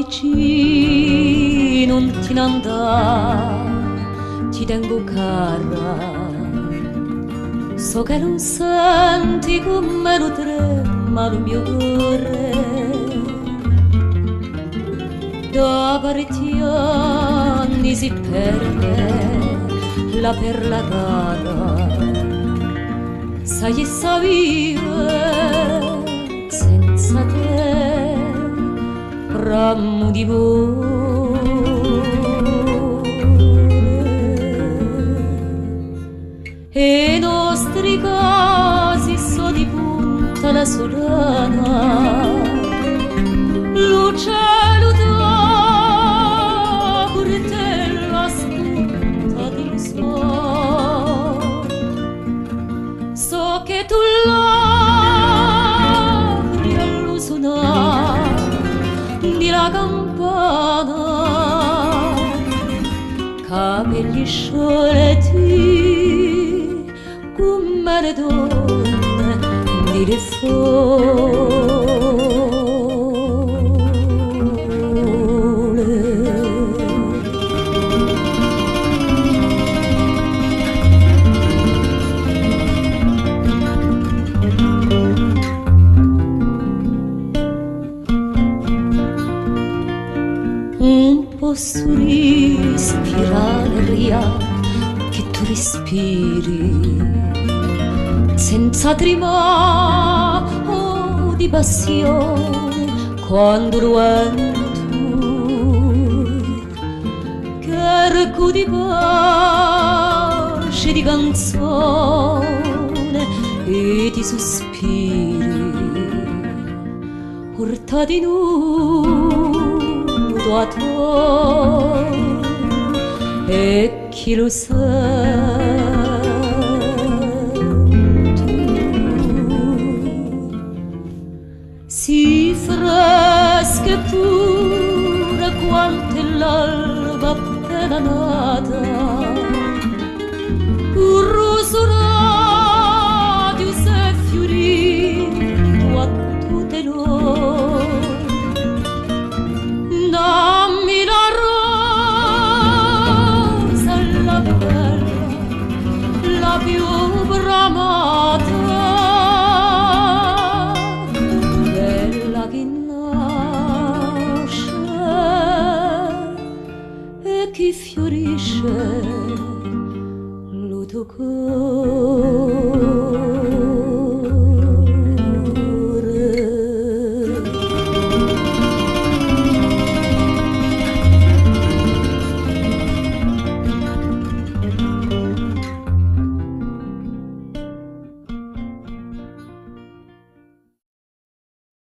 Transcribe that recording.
dici non ti ne andare, ti tengo cara. So che non senti come lo trema il mio cuore. Da parecchi anni si perde la perla rara. Sai e sa vivere senza te, ramo di volo. E i nostri casi sono di punta la solana, luce da curtella spunta del sol. So che tu lavori allo suonare di la campana, capelli sciolti come le donne di le un posso respirare l'aria che tu respiri, senza tremare o di passione, quando lo tu che racchiudi pace di canzone e di sospiri, portati nudo a te, e chi lo sa si fresca e pura quanto è l'alba appena nata, un roso radio s'è fiorito a tutte noi. Dammi la rosa, la bella, la più bramata, che fiorisce lo tuo cuore.